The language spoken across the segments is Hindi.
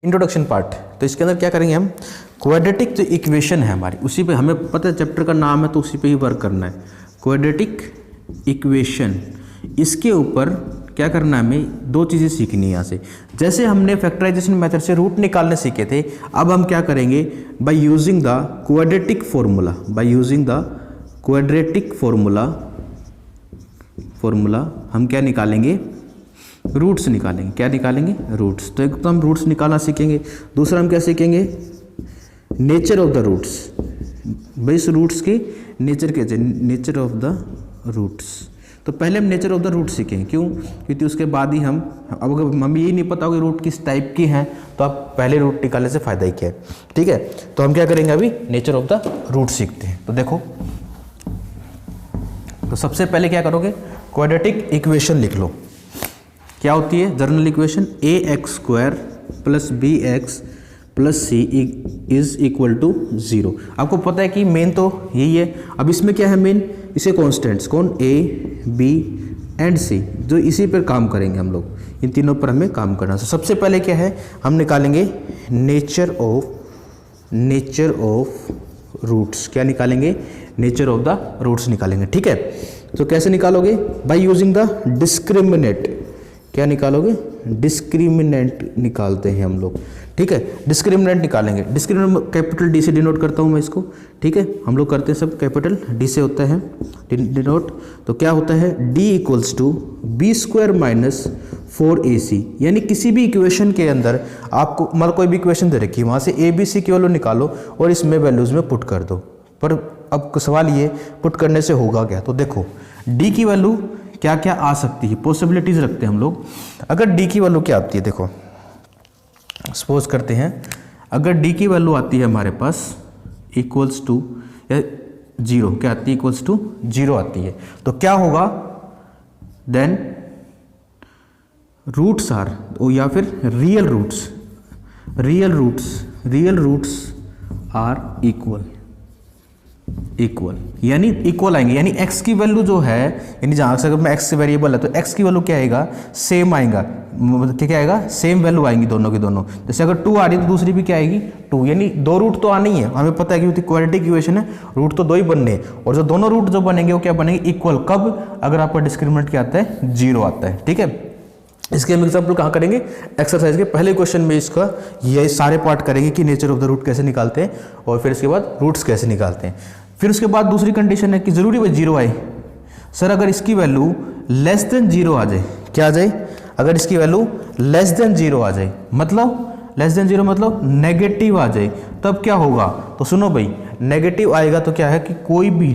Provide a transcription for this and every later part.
Introduction part. तो इसके अंदर क्या करेंगे हम, क्वाड्रेटिक जो इक्वेशन है हमारी, उसी पे हमें पता है चैप्टर का नाम है तो उसी पे ही वर्क करना है। क्वाड्रेटिक इक्वेशन, इसके ऊपर क्या करना है, हमें दो चीज़ें सीखनी है यहाँ से। जैसे हमने फैक्टराइजेशन मेथड से रूट निकालने सीखे थे, अब हम क्या करेंगे, bye using the quadratic formula, bye using the quadratic formula हम क्या निकालेंगे, रूट्स निकालेंगे। क्या निकालेंगे, रूट्स। तो एक तो हम रूट्स निकालना सीखेंगे, दूसरा हम क्या सीखेंगे, नेचर ऑफ द रूट्स। भाई इस रूट्स के नेचर कैसे, नेचर ऑफ द रूट्स। तो पहले हम नेचर ऑफ द रूट सीखेंगे, क्यों, क्योंकि उसके बाद ही हम, अब अगर हमें ये नहीं पता होगा रूट किस टाइप की हैं तो आप पहले रूट निकालने से फ़ायदा ही क्या है। ठीक है, तो हम क्या करेंगे, अभी नेचर ऑफ द रूट सीखते हैं। तो देखो, तो सबसे पहले क्या करोगे, क्वाड्रेटिक इक्वेशन लिख लो। क्या होती है general equation, ax² + bx + c is equal to 0। आपको पता है कि मेन तो यही है। अब इसमें क्या है मेन, इसे कॉन्स्टेंट्स कौन, a b एंड c, जो इसी पर काम करेंगे हम लोग, इन तीनों पर हमें काम करना। तो सबसे पहले क्या है, हम निकालेंगे नेचर ऑफ रूट्स। क्या निकालेंगे, नेचर ऑफ द रूट्स निकालेंगे। ठीक है, तो कैसे निकालोगे, बाय यूजिंग द डिस्क्रिमिनेंट। क्या निकालोगे, डिस्क्रिमिनेंट निकालते हैं हम लोग। ठीक है, डिस्क्रिमिनेंट निकालेंगे। डिस्क्रिमिनेंट कैपिटल डी से डिनोट करता हूँ मैं इसको। ठीक है, हम लोग करते हैं सब कैपिटल डी से होता है डिनोट। तो क्या होता है, d = b² - 4ac। यानी किसी भी इक्वेशन के अंदर आपको मतलब कोई भी इक्वेशन दे रखी है, वहाँ से a b c की वैल्यू निकालो और इसमें वैल्यूज़ में पुट कर दो। पर अब सवाल ये, पुट करने से होगा क्या, तो देखो d की वैल्यू क्या क्या आ सकती है, पॉसिबिलिटीज रखते हैं हम लोग। अगर d की वैल्यू क्या आती है, देखो सपोज करते हैं, अगर d की वैल्यू आती है हमारे पास इक्वल्स टू या 0, क्या आती है, इक्वल्स टू 0 आती है, तो क्या होगा, देन रूट्स आर, या फिर रियल रूट्स आर इक्वल, यानी इक्वल आएंगे। यानी x की वैल्यू जो है, यानी जहाँ से अगर मैं x वेरिएबल है तो x की वैल्यू क्या आएगा, सेम आएगा। क्या आएगा, सेम वैल्यू आएंगी दोनों की दोनों। जैसे अगर 2 आ रही है तो दूसरी भी क्या आएगी, 2। यानी दो रूट तो आनी ही है, हमें पता है कि क्वाड्रेटिक इक्वेशन है, रूट तो दो ही बनने हैं। और जो दोनों रूट जो बनेंगे वो क्या बनेंगे, इक्वल। कब, अगर आपका डिस्क्रिमिनेंट क्या आता है, 0 आता है। ठीक है, इसके हम एग्जाम्पल कहाँ करेंगे, एक्सरसाइज के पहले क्वेश्चन में इसका ये सारे पार्ट करेंगे कि नेचर ऑफ द रूट कैसे निकालते हैं और फिर इसके बाद रूट्स कैसे निकालते हैं। फिर उसके बाद दूसरी कंडीशन है कि जरूरी भाई 0 आए। सर अगर इसकी वैल्यू <0 आ जाए, क्या आ जाए, अगर इसकी वैल्यू <0 आ जाए, मतलब <0 मतलब नेगेटिव आ जाए, तब क्या होगा, तो सुनो भाई, नेगेटिव आएगा तो क्या है कि कोई भी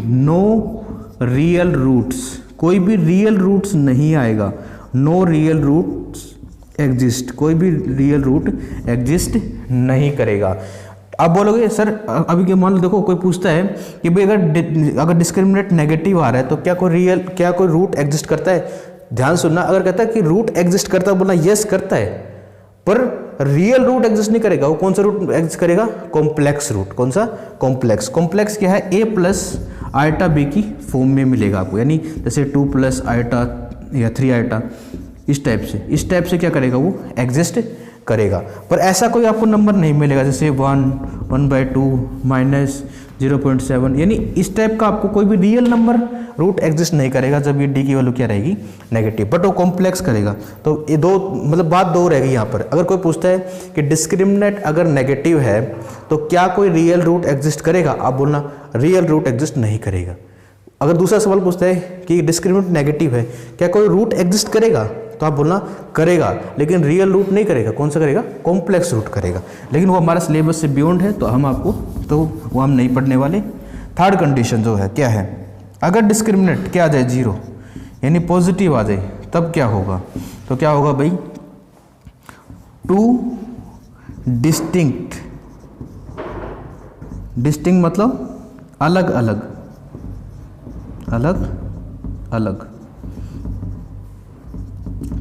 कोई भी रियल रूट्स नहीं आएगा, नो रियल रूट्स एग्जिस्ट, कोई भी रियल रूट एग्जिस्ट नहीं करेगा। आप बोलोगे सर अभी के मान लो, देखो कोई पूछता है कि भाई अगर डिस्क्रिमिनेंट नेगेटिव आ रहा है तो क्या कोई रूट एग्जिस्ट करता है। ध्यान सुनना, अगर कहता है कि रूट एग्जिस्ट करता है, बोलना यस करता है, पर रियल रूट एग्जिस्ट नहीं करेगा। वो कौन सा रूट एग्जिस्ट करेगा, कॉम्प्लेक्स रूट। कौन सा, कॉम्प्लेक्स क्या है, a + आयटा b की फॉर्म में मिलेगा आपको। यानी जैसे 2 + आयटा या 3 आयटा, इस टाइप से क्या करेगा, वो एग्जिस्ट करेगा। पर ऐसा कोई आपको नंबर नहीं मिलेगा जैसे 1, 1/2 -0.7, यानी इस टाइप का आपको कोई भी रियल नंबर रूट एग्जिस्ट नहीं करेगा जब ये d की वैल्यू क्या रहेगी, नेगेटिव। बट वो कॉम्प्लेक्स करेगा। तो ये दो, मतलब बात दो रहेगी यहाँ पर। अगर कोई पूछता है कि डिस्क्रिमिनेंट अगर नेगेटिव है तो क्या कोई रियल रूट एग्जिस्ट करेगा, आप बोलना रियल रूट एग्जिस्ट नहीं करेगा। अगर दूसरा सवाल पूछता है कि डिस्क्रिमिनेंट नेगेटिव है, क्या कोई रूट एग्जिस्ट करेगा, तो आप बोलना करेगा, लेकिन रियल रूट नहीं करेगा। कौन सा करेगा, कॉम्प्लेक्स रूट करेगा। लेकिन वो हमारा सिलेबस से बियॉन्ड है, तो हम आपको, तो वो हम नहीं पढ़ने वाले। थर्ड कंडीशन जो है क्या है, अगर डिस्क्रिमिनेंट क्या आ जाए, 0, यानी पॉजिटिव आ जाए, तब क्या होगा, तो क्या होगा भाई, 2 डिस्टिंक्ट मतलब अलग अलग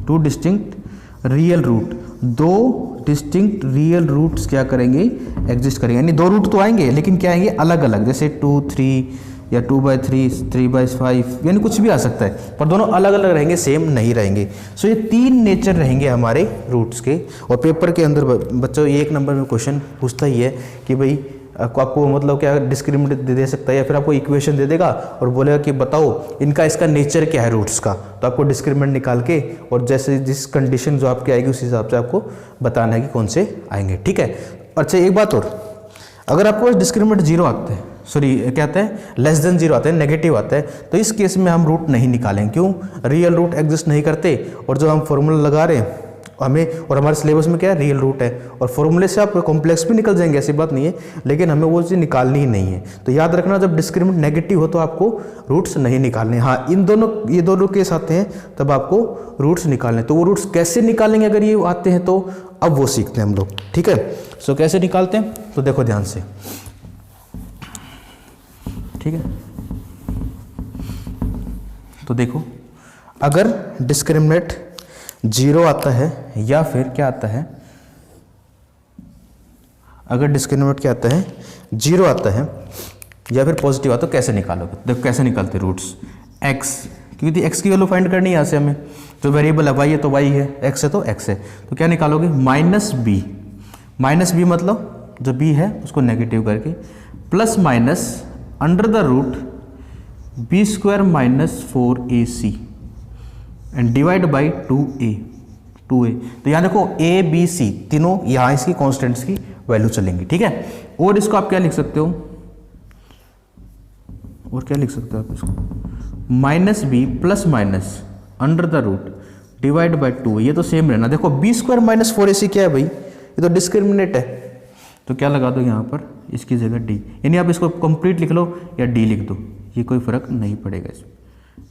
2 distinct real root, 2 distinct real roots क्या करेंगे, एग्जिस्ट करेंगे। यानी 2 रूट तो आएंगे, लेकिन क्या आएंगे, अलग अलग। जैसे 2, 3, या 2/3, 3/5, यानी कुछ भी आ सकता है, पर दोनों अलग अलग रहेंगे, सेम नहीं रहेंगे। सो ये 3 नेचर रहेंगे हमारे रूट्स के। और पेपर के अंदर बच्चों ये 1 नंबर में क्वेश्चन पूछता ही है कि भाई आपको मतलब क्या डिस्क्रिमिनेट दे सकता है, या फिर आपको इक्वेशन दे देगा और बोलेगा कि बताओ इनका इसका नेचर क्या है रूट्स का, तो आपको डिस्क्रिमिनेंट निकाल के और जैसे जिस कंडीशन जो आपकी आएगी उस हिसाब से आपको बताना है कि कौन से आएंगे, ठीक है। अच्छा एक बात और, अगर आपको डिस्क्रिमिनेंट 0 आते हैं, सॉरी क्या आते हैं, लेस देन 0 आते हैं, नेगेटिव आता है, तो इस केस में हम रूट नहीं निकालेंगे। क्यों? रियल रूट एग्जिस्ट नहीं करते, और जो हम फॉर्मूला लगा रहे हैं हमें, और हमारे सिलेबस में क्या है, रियल रूट है, और फॉर्मूले से आप कॉम्प्लेक्स भी निकल जाएंगे, ऐसी बात नहीं है, लेकिन हमें वो चीज़ निकालनी ही नहीं है। तो याद रखना, जब डिस्क्रिमिनेंट नेगेटिव हो तो आपको रूट्स नहीं निकालने। हाँ, ये दोनों केस आते हैं तब आपको रूट्स निकालने। तो वो रूट्स कैसे निकालेंगे अगर ये आते हैं तो अब वो सीखते हैं हम लोग, ठीक है। सो कैसे निकालते हैं, तो देखो ध्यान से, ठीक है। तो देखो, अगर डिस्क्रिमिनेंट 0 आता है या फिर क्या आता है, अगर डिस्क्रिमिनेंट क्या आता है, 0 आता है या फिर पॉजिटिव आता है, तो कैसे निकालोगे? देखो कैसे निकालते रूट्स, x, क्योंकि x की वैल्यू फाइंड करनी है यहाँ से हमें, जो वेरिएबल है y है तो y है, x है तो x है, तो क्या निकालोगे, -b, -b मतलब जो b है उसको नेगेटिव करके, plus minus under the root b² - 4ac and divide by 2a। तो यहाँ देखो a b c तीनों यहाँ इसकी कॉन्स्टेंट्स की वैल्यू चलेंगी, ठीक है। और इसको आप क्या लिख सकते हो, और क्या लिख सकते हो आप इसको, -b plus minus under the root divide by 2, ये तो सेम रहना। देखो b² - 4ac क्या है भाई, ये तो डिस्क्रिमिनेट है, तो क्या लगा दो यहाँ पर इसकी जगह d, यानी आप इसको कंप्लीट लिख लो या d लिख दो, ये कोई फर्क नहीं पड़ेगा इसमें,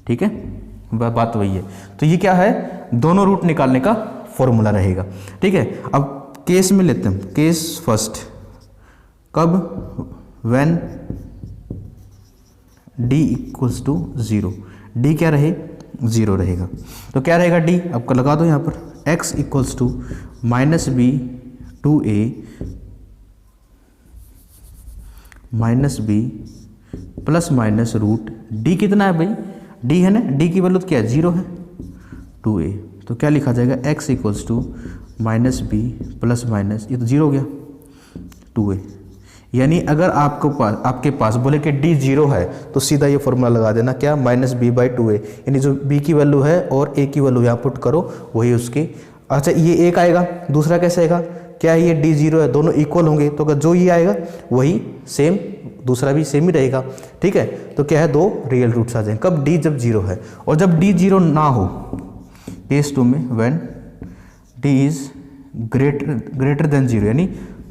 ठीक है। बात वही है। तो ये क्या है, दोनों रूट निकालने का फॉर्मूला रहेगा, ठीक है। अब केस में लेते हैं, केस फर्स्ट, कब, व्हेन d = 0, d क्या रहे, 0 रहेगा, तो क्या रहेगा d, आपको लगा दो यहाँ पर, x = -b 2a -b plus minus root d कितना है भाई, d है ना, d की वैल्यू क्या है, 0 है, 2a, तो क्या लिखा जाएगा, x = -b प्लस माइनस, ये तो 0 हो गया, 2a। यानी अगर आपके पास बोले कि d 0 है तो सीधा ये फॉर्मूला लगा देना, क्या, -b/2a, यानी जो b की वैल्यू है और a की वैल्यू यहाँ पुट करो वही उसकी। अच्छा ये एक आएगा, दूसरा कैसे आएगा, क्या है, ये d 0 है, दोनों इक्वल होंगे, तो अगर जो ये आएगा वही सेम, दूसरा भी सेम ही रहेगा, ठीक है। तो क्या है, 2 रियल रूट्स आ जाएंगे, कब, d जब 0 है। और जब d 0 ना हो, केस 2 में, when d is greater than 0, यानी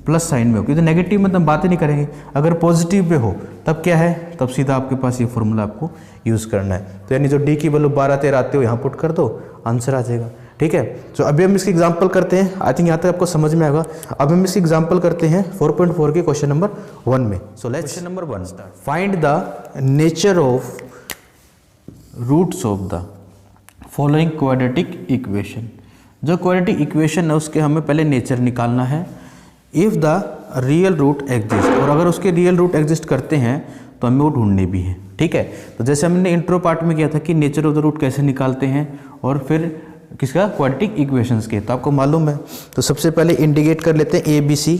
प्लस साइन में हो, क्योंकि नेगेटिव में तो हम बातें नहीं करेंगे, अगर पॉजिटिव पे हो तब क्या है, तब सीधा आपके पास ये फॉर्मूला आपको यूज़ करना है। तो यानी जो d की वैल्यू 12, 13 आते हो यहाँ पुट कर दो, आंसर आ जाएगा, ठीक है। तो अभी हम इसकी एग्जांपल करते हैं, आई थिंक यहाँ तक आपको समझ में आएगा। अब हम इसकी एग्जांपल करते हैं 4.4 के क्वेश्चन नंबर 1 में। So let's, question number 1, find the nature of roots of the following quadratic equation. जो क्वाड्रेटिक इक्वेशन है उसके हमें पहले नेचर निकालना है। If the real root exist, और अगर उसके रियल रूट एग्जिस्ट करते हैं तो हमें वो ढूंढने भी है, ठीक है। तो जैसे हमने इंट्रो पार्ट में किया था कि नेचर ऑफ द रूट कैसे निकालते हैं, और फिर किसका, क्वाड्रेटिक इक्वेशंस के, तो आपको मालूम है। तो सबसे पहले इंडिकेट कर लेते हैं a b c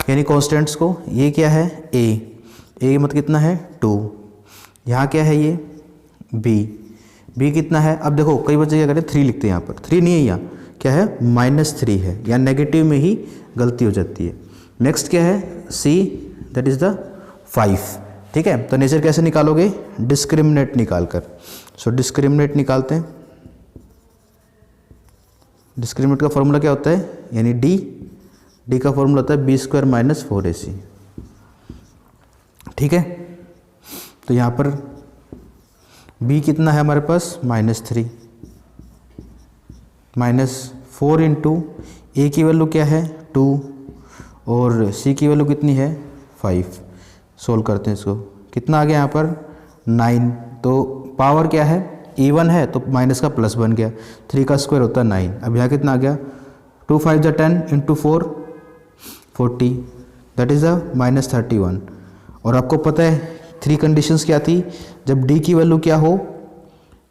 यानी कॉन्स्टेंट्स को। ये क्या है, a मतलब कितना है, 2, यहाँ क्या है ये b कितना है। अब देखो कई बच्चे क्या करते हैं, 3 लिखते हैं, यहाँ पर 3 नहीं है, यहाँ क्या है, -3 है, या नेगेटिव में ही गलती हो जाती है। नेक्स्ट क्या है, c दैट इज द 5, ठीक है। तो नेचर कैसे निकालोगे, डिस्क्रिमिनेट निकाल कर। सो डिस्क्रिमिनेट निकालते हैं। डिस्क्रिमिनेट का फॉर्मूला क्या होता है, यानी d का फॉर्मूला होता है b² - 4ac, ठीक है। तो यहाँ पर b कितना है हमारे पास, -3, -4 इंटू a की वैल्यू क्या है, 2, और c की वैल्यू कितनी है, 5। सोल्व करते हैं इसको, कितना आ गया यहाँ पर, 9। तो पावर क्या है, इवन है तो माइनस का प्लस बन गया, 3 का स्क्वायर होता है 9। अब यहाँ कितना आ गया, 2 5 = 10 इंटू 4 40, दैट इज़ द -31। और आपको पता है 3 कंडीशंस क्या थी, जब डी की वैल्यू क्या हो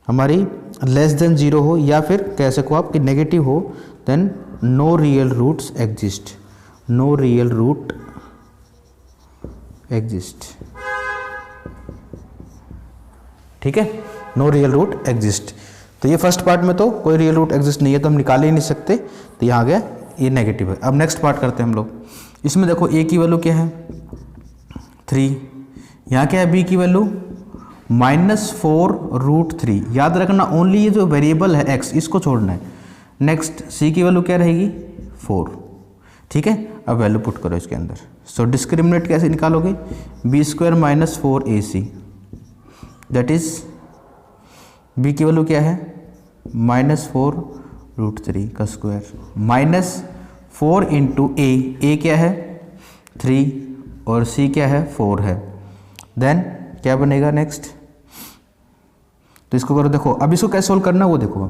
हमारी लेस देन 0 हो, या फिर कह सको आप कि नेगेटिव हो, then no real roots exist, no real root exist. ठीक है, नो रियल रूट एग्जिस्ट। तो ये फर्स्ट पार्ट में तो कोई रियल रूट एग्जिस्ट नहीं है, तो हम निकाल ही नहीं सकते, तो यहाँ आ गया ये नेगेटिव है। अब नेक्स्ट पार्ट करते हैं हम लोग। इसमें देखो ए की वैल्यू क्या है 3, यहाँ क्या है बी की वैल्यू -4√3। याद रखना ओनली ये जो वेरिएबल है x इसको छोड़ना है। नेक्स्ट सी की वैल्यू क्या रहेगी 4। ठीक है, अब वैल्यू पुट करो इसके अंदर। सो डिस्क्रिमिनेट कैसे निकालोगे, b² - 4ac, that is b की वैल्यू क्या है -4√3 का स्क्वायर -4 इंटू a क्या है 3 और c क्या है 4 है। देन क्या बनेगा नेक्स्ट, तो इसको करो। देखो अब इसको कैसे सोल्व करना है वो देखो,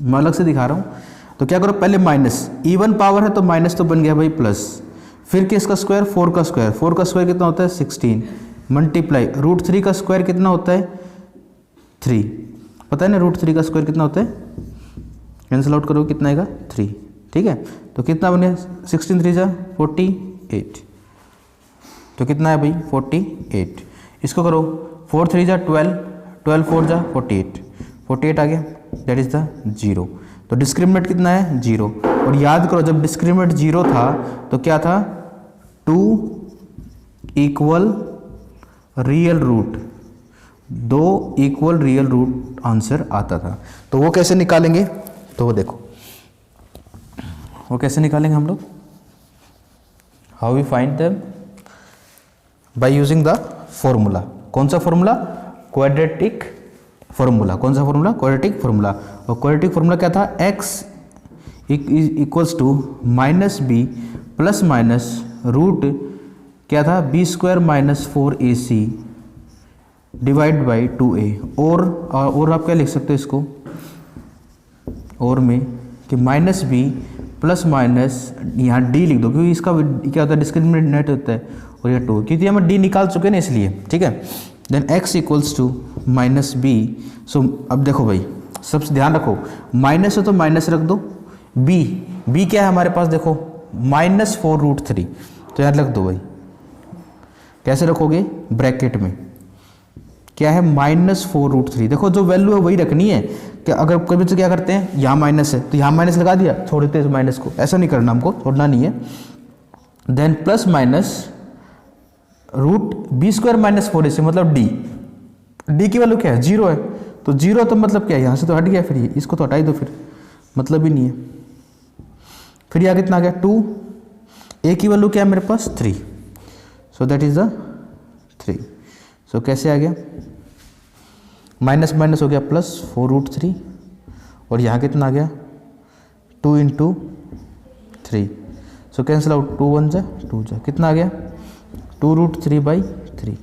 मैं अलग से दिखा रहा हूँ। तो क्या करो, पहले माइनस, इवन पावर है तो माइनस तो बन गया भाई प्लस, फिर किसका स्क्वायर 4 का स्क्वायर, 4 का स्क्वायर कितना होता है 16 मल्टीप्लाई √3 का स्क्वायर कितना होता है 3, पता है ना √3 का स्क्वायर कितना होता है, कैंसिल आउट करो कितना आएगा 3। ठीक है, तो कितना बने 16 3 जा 48, तो कितना है भाई 48। इसको करो 4 3 जा 12, 12 4 जा 48, 48 आ गया, दैट इज द 0। तो डिस्क्रिमिनेट कितना है 0, और याद करो जब डिस्क्रिमिनेट 0 था तो क्या था 2 equal real root, 2 equal real root answer आता था। तो वो कैसे निकालेंगे, तो वो देखो वो कैसे निकालेंगे हम लोग, how we find them, by using the formula. कौन सा फॉर्मूला, क्वाड्रेटिक फॉर्मूला। कौन सा फॉर्मूला, क्वाड्रेटिक फॉर्मूला। और क्वाड्रेटिक फॉर्मूला क्या था, x equals to -b plus minus root क्या था b² - 4ac divide by 2a। और आप क्या लिख सकते हो इसको, और में कि -b प्लस माइनस यहाँ d लिख दो, क्योंकि इसका क्या होता है डिस्क्रिमिनेट होता है, और यह 2 क्योंकि हम d निकाल चुके हैं ना इसलिए। ठीक है, then x equals to -b। So अब देखो भाई सबसे ध्यान रखो, माइनस है तो माइनस रख दो, b क्या है हमारे पास देखो -4√3, तो यहाँ रख दो भाई। कैसे रखोगे, ब्रैकेट में क्या है -4√3। देखो जो वैल्यू है वही रखनी है, कि अगर कभी से क्या करते हैं यहाँ माइनस है तो यहाँ माइनस लगा दिया, छोड़ देते हैं माइनस को, ऐसा नहीं करना, हमको छोड़ना नहीं है। Then plus minus root b² - 4ac मतलब d की वैल्यू क्या है 0 है, तो 0 तो मतलब क्या है यहाँ से तो हट गया, फिर ये इसको तो हटा ही दो, फिर मतलब ही नहीं है। फिर यहाँ कितना आ गया 2, a की वैल्यू क्या है मेरे पास 3, सो दैट इज द 3। सो कैसे आ गया, माइनस माइनस हो गया प्लस 4√3, और यहाँ कितना आ गया 2 × 3, सो कैंसिल आउट, 2 1 जा 2 जा, कितना आ गया 2√3/3,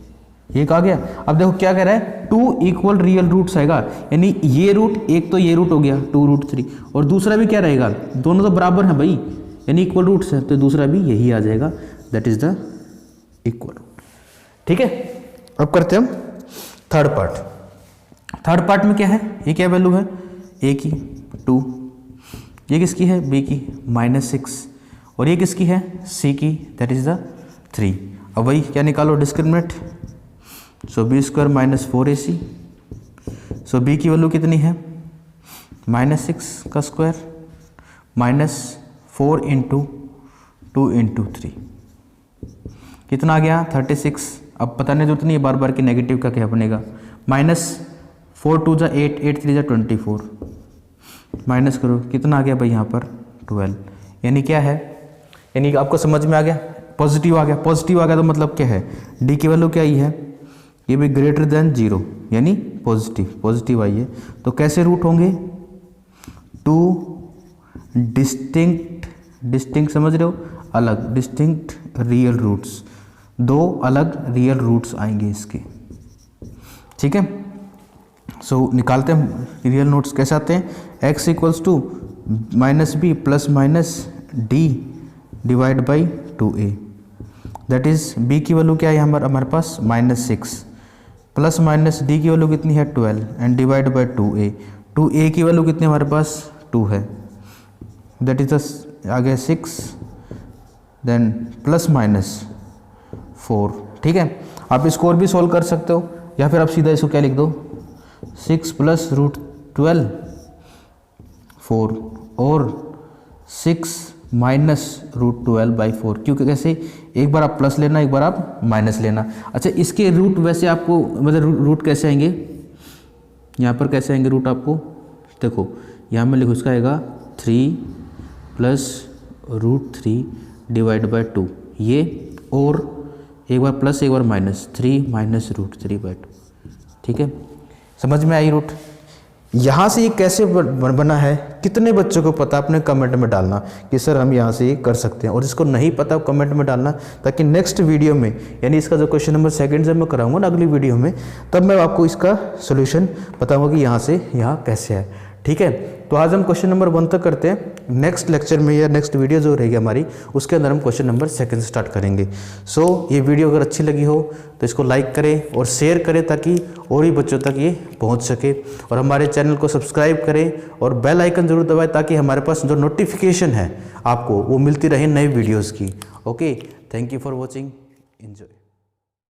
ये आ गया। अब देखो क्या कह रहा है 2 इक्वल रियल रूट्स आएगा, यानी ये रूट, एक तो ये रूट हो गया 2√3, और दूसरा भी क्या रहेगा, दोनों तो बराबर हैं भाई, यानी इक्वल रूट्स है, तो दूसरा भी यही आ जाएगा, that is the equal root. ठीक है, अब करते हैं हम थर्ड पार्ट। थर्ड पार्ट में क्या है, ये क्या वैल्यू है a की 2, ये किसकी है b की -6, और ये किसकी है c की, दैट इज द 3। अब वही क्या निकालो डिस्क्रिमिनेट, सो b² - 4ac, सो b की वैल्यू कितनी है -6 का स्क्वायर -4 × 2 × 3, कितना आ गया 36। अब पता नहीं जरूरत नहीं है बार बार कि नेगेटिव का क्या बनेगा, -4 2 जा 8, 8 3 जा 24, माइनस करो कितना आ गया भाई यहाँ पर 12, यानी क्या है, यानी आपको समझ में आ गया, पॉजिटिव आ गया। पॉजिटिव आ गया तो मतलब क्या है, डी की वैल्यू क्या आई है, ये भी ग्रेटर देन 0, यानी पॉजिटिव आई है। तो कैसे रूट होंगे, 2 डिस्टिंक्ट समझ रहे हो, अलग डिस्टिंक्ट रियल रूट्स, 2 अलग रियल रूट्स आएंगे इसके। ठीक है, सो निकालते हैं रियल नोट्स कैसे आते हैं, x equals to -b plus minus d divide by 2a, that is b की वैल्यू क्या है हमारे पास -6 प्लस माइनस d की वैल्यू कितनी है 12 एंड डिवाइड बाय 2a की वैल्यू कितनी हमारे पास 2 है, दैट इज आगे 6 देन प्लस माइनस 4। ठीक है, आप इसको और भी सोल्व कर सकते हो या फिर आप सीधा इसको क्या लिख दो 6 प्लस रूट 12 4 और 6 माइनस रूट 12 बाई 4, क्योंकि कैसे एक बार आप प्लस लेना एक बार आप माइनस लेना। अच्छा, इसके रूट वैसे आपको मतलब रूट कैसे आएंगे, यहाँ पर कैसे आएंगे रूट आपको, देखो यहाँ में लिखो इसका आएगा 3 प्लस रूट 3 डिवाइड बाई 2 ये, और एक बार प्लस एक बार माइनस 3 माइनस रूट 3 बाई 2। ठीक है, समझ में आई रूट। यहाँ से ये कैसे बना है कितने बच्चों को पता, अपने कमेंट में डालना कि सर हम यहाँ से ये कर सकते हैं, और जिसको नहीं पता कमेंट में डालना, ताकि नेक्स्ट वीडियो में यानी इसका जो क्वेश्चन नंबर 2 जब मैं कराऊंगा ना अगली वीडियो में, तब मैं आपको इसका सोल्यूशन बताऊंगा कि यहाँ से यहाँ कैसे है। ठीक है, तो आज हम क्वेश्चन नंबर 1 तक करते हैं, नेक्स्ट लेक्चर में या नेक्स्ट वीडियो जो रहेगी हमारी उसके अंदर हम क्वेश्चन नंबर 2 स्टार्ट करेंगे। सो ये वीडियो अगर अच्छी लगी हो तो इसको लाइक करें और शेयर करें ताकि और भी बच्चों तक ये पहुंच सके, और हमारे चैनल को सब्सक्राइब करें और बेल आइकन जरूर दबाएं ताकि हमारे पास जो नोटिफिकेशन है आपको वो मिलती रहे नए वीडियोज़ की। Okay, thank you for watching, enjoy.